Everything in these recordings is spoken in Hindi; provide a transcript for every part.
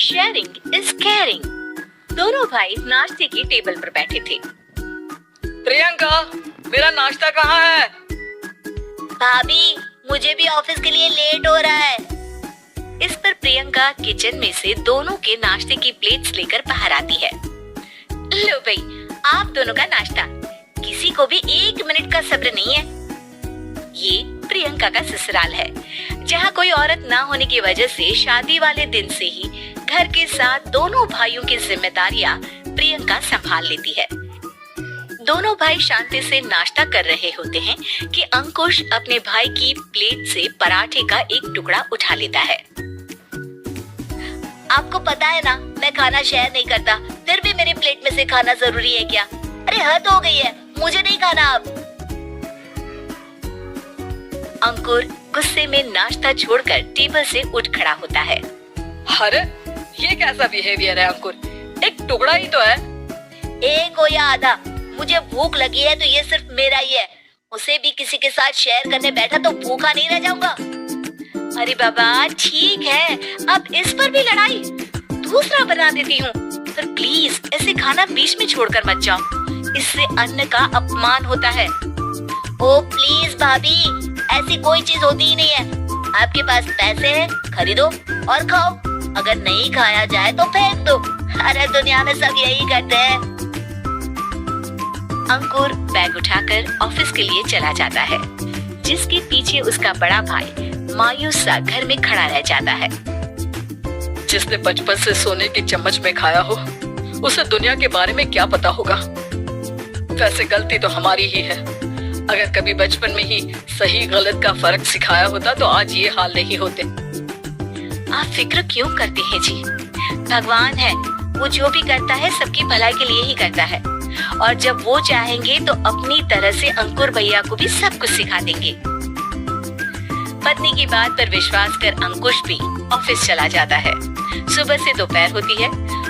Sharing is caring. दोनों भाई नाश्ते की टेबल पर बैठे थे। प्रियंका, मेरा नाश्ता कहाँ है? भाभी, मुझे भी ऑफिस के लिए लेट हो रहा है। इस पर प्रियंका किचन में से दोनों के नाश्ते की प्लेट्स लेकर बाहर आती है। लो भाई, आप दोनों का नाश्ता। किसी को भी 1 मिनट का सब्र नहीं है। ये प्रियंका का ससुराल है, जहाँ कोई औरत ना होने की वजह से शादी वाले दिन से ही घर के साथ दोनों भाइयों की जिम्मेदारियां प्रियंका संभाल लेती है। दोनों भाई शांति से नाश्ता कर रहे होते हैं कि अंकुश अपने भाई की प्लेट से पराठे का एक टुकड़ा उठा लेता है। आपको पता है ना, मैं खाना शेयर नहीं करता, फिर भी मेरे प्लेट में से खाना जरूरी है क्या? अरे हद हो गई है, मुझे नहीं खाना अब। अंकुर गुस्से में नाश्ता छोड़कर टेबल से उठ खड़ा होता है। अरे ये कैसा बिहेवियर है अंकुर? एक टुकड़ा ही तो है। एक हो या आधा, मुझे भूख लगी है तो ये सिर्फ मेरा ही है। उसे भी किसी के साथ शेयर करने बैठा तो भूखा नहीं रह जाऊंगा। अरे बाबा ठीक है, अब इस पर भी लड़ाई। दूसरा बना देती हूँ, पर प्लीज ऐसे खाना बीच में छोड़कर मत जाओ, इससे अन्न का अपमान होता है। ओ प्लीज भाभी, ऐसी कोई चीज होती ही नहीं है। आपके पास पैसे हैं, खरीदो और खाओ। अगर नहीं खाया जाए तो फेंक दो। अरे दुनिया में सब यही करते हैं। अंकुर बैग उठाकर ऑफिस के लिए चला जाता है, जिसके पीछे उसका बड़ा भाई मायूस सा घर में खड़ा रह जाता है। जिसने बचपन से सोने की चम्मच में खाया हो, उसे दुनिया के बारे में क्या पता होगा। वैसे गलती तो हमारी ही है। अगर कभी बचपन में ही सही गलत का फर्क सिखाया होता तो आज ये हाल नहीं होते। आप फिक्र क्यों करते हैं जी? भगवान है, वो जो भी करता है सबकी भलाई के लिए ही करता है, और जब वो चाहेंगे तो अपनी तरह से अंकुर भैया को भी सब कुछ सिखा देंगे। पत्नी की बात पर विश्वास कर अंकुश भी ऑफिस चला जाता है। सुबह से दोपहर होती है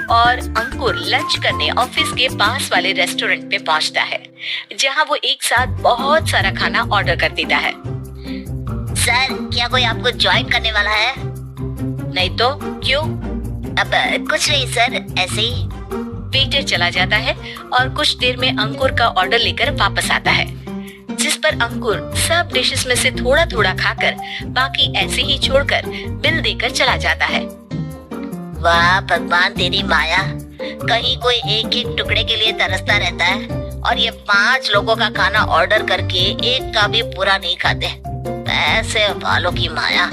और अंकुर लंच करने ऑफिस के पास वाले रेस्टोरेंट में पहुंचता है, जहां वो एक साथ बहुत सारा खाना ऑर्डर कर देता है। सर, क्या कोई आपको ज्वाइन करने वाला है? नहीं तो क्यों? अब कुछ नहीं सर, ऐसे ही। वेटर चला जाता है और कुछ देर में अंकुर का ऑर्डर लेकर वापस आता है, जिस पर अंकुर सब डिशेस में से थोड़ा थोड़ा खाकर बाकी ऐसे ही छोड़कर बिल देकर चला जाता है। वाह भगवान तेरी माया, कहीं कोई एक एक टुकड़े के लिए तरसता रहता है और ये 5 लोगों का खाना ऑर्डर करके एक का भी पूरा नहीं खाते। पैसे वालों की माया।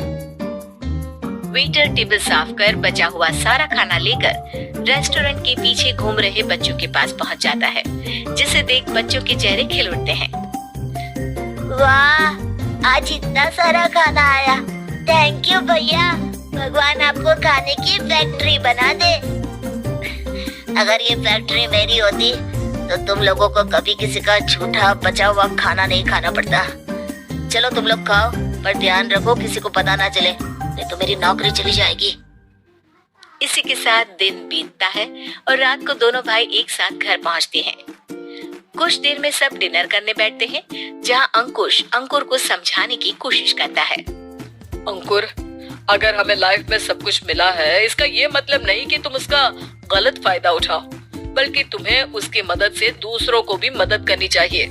वेटर टेबल साफ कर बचा हुआ सारा खाना लेकर रेस्टोरेंट के पीछे घूम रहे बच्चों के पास पहुंच जाता है, जिसे देख बच्चों के चेहरे खिल उठते हैं। वाह, आज इतना सारा खाना आया। थैंक यू भैया, भगवान आपको खाने की फैक्ट्री बना दे। अगर ये फैक्ट्री मेरी होती तो तुम लोगों को कभी किसी का झूठा बचा हुआ खाना नहीं खाना पड़ता। चलो तुम लोग खाओ, पर ध्यान रखो किसी को पता ना चले, नहीं तो मेरी नौकरी चली जाएगी। इसी के साथ दिन बीतता है और रात को दोनों भाई एक साथ घर पहुंचते हैं। कुछ देर में सब डिनर करने बैठते हैं, जहां अंकुश अंकुर को समझाने की कोशिश करता है। अंकुर, अगर हमें लाइफ में सब कुछ मिला है, इसका ये मतलब नहीं कि तुम उसका गलत फायदा उठाओ, बल्कि तुम्हें उसकी मदद से दूसरों को भी मदद करनी चाहिए।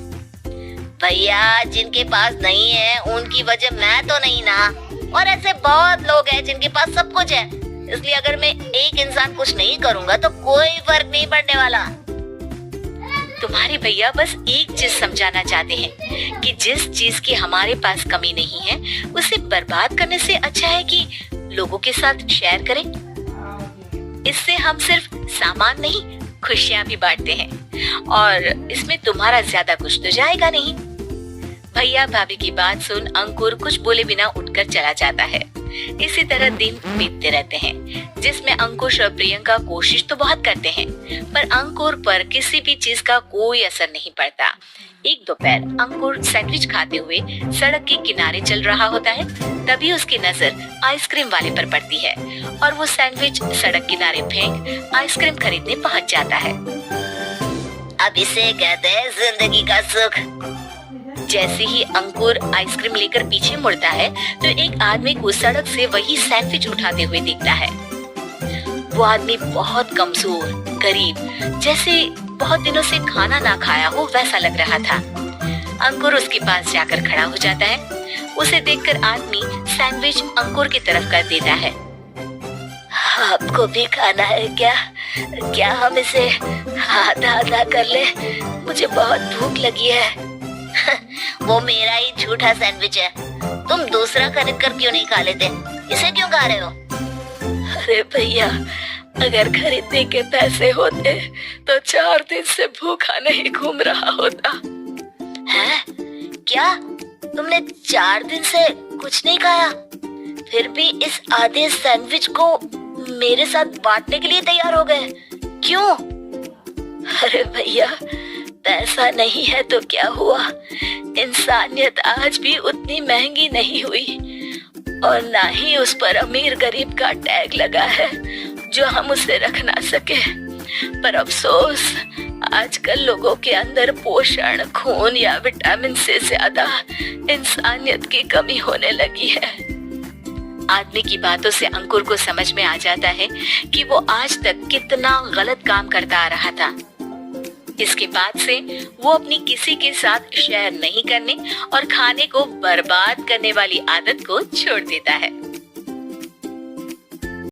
भैया, जिनके पास नहीं है उनकी वजह मैं तो नहीं ना, और ऐसे बहुत लोग हैं जिनके पास सब कुछ है। इसलिए अगर मैं एक इंसान कुछ नहीं करूँगा तो कोई फर्क नहीं पड़ने वाला। तुम्हारे भैया बस एक चीज समझाना चाहते हैं कि जिस चीज की हमारे पास कमी नहीं है, उसे बर्बाद करने से अच्छा है कि लोगों के साथ शेयर करें। इससे हम सिर्फ सामान नहीं, खुशियां भी बांटते हैं, और इसमें तुम्हारा ज्यादा कुछ तो जाएगा नहीं। भैया भाभी की बात सुन अंकुर कुछ बोले बिना उठकर चला जाता है। इसी तरह दिन बीतते रहते हैं, जिसमें अंकुश और प्रियंका कोशिश तो बहुत करते हैं, पर अंकुर पर किसी भी चीज का कोई असर नहीं पड़ता। एक दोपहर अंकुर सैंडविच खाते हुए सड़क के किनारे चल रहा होता है, तभी उसकी नजर आइसक्रीम वाले पर पड़ती है और वो सैंडविच सड़क किनारे फेंक आइसक्रीम खरीदने पहुंच जाता है। अब इसे कहते हैं जिंदगी का सुख। जैसे ही अंकुर आइसक्रीम लेकर पीछे मुड़ता है तो एक आदमी को सड़क से वही सैंडविच उठाते हुए दिखता है। वो आदमी बहुत कमजोर, गरीब, जैसे बहुत दिनों से खाना ना खाया हो वैसा लग रहा था। अंकुर उसके पास जाकर खड़ा हो जाता है। उसे देखकर आदमी सैंडविच अंकुर की तरफ कर देता है। आपको भी खाना है क्या? क्या हम इसे आधा आधा कर ले? मुझे बहुत भूख लगी है। वो मेरा ही झूठा सैंडविच है, तुम दूसरा खरीद कर क्यों नहीं खा लेते? इसे क्यों खा रहे हो? अरे भैया, अगर खरीदने के पैसे होते तो 4 दिन से भूखा नहीं घूम रहा होता। हैं? क्या तुमने 4 दिन से कुछ नहीं खाया, फिर भी इस आधे सैंडविच को मेरे साथ बांटने के लिए तैयार हो गए? क्यों? अरे भैया, पैसा नहीं है तो क्या हुआ, इंसानियत आज भी उतनी महंगी नहीं हुई और ना ही उस पर अमीर गरीब का टैग लगा है जो हम उसे रख ना सके। पर अफसोस, आजकल लोगों के अंदर पोषण, खून या विटामिन से ज्यादा इंसानियत की कमी होने लगी है। आदमी की बातों से अंकुर को समझ में आ जाता है कि वो आज तक कितना गलत काम करता आ रहा था। इसके बाद से वो अपनी किसी के साथ शेयर नहीं करने और खाने को बर्बाद करने वाली आदत को छोड़ देता है।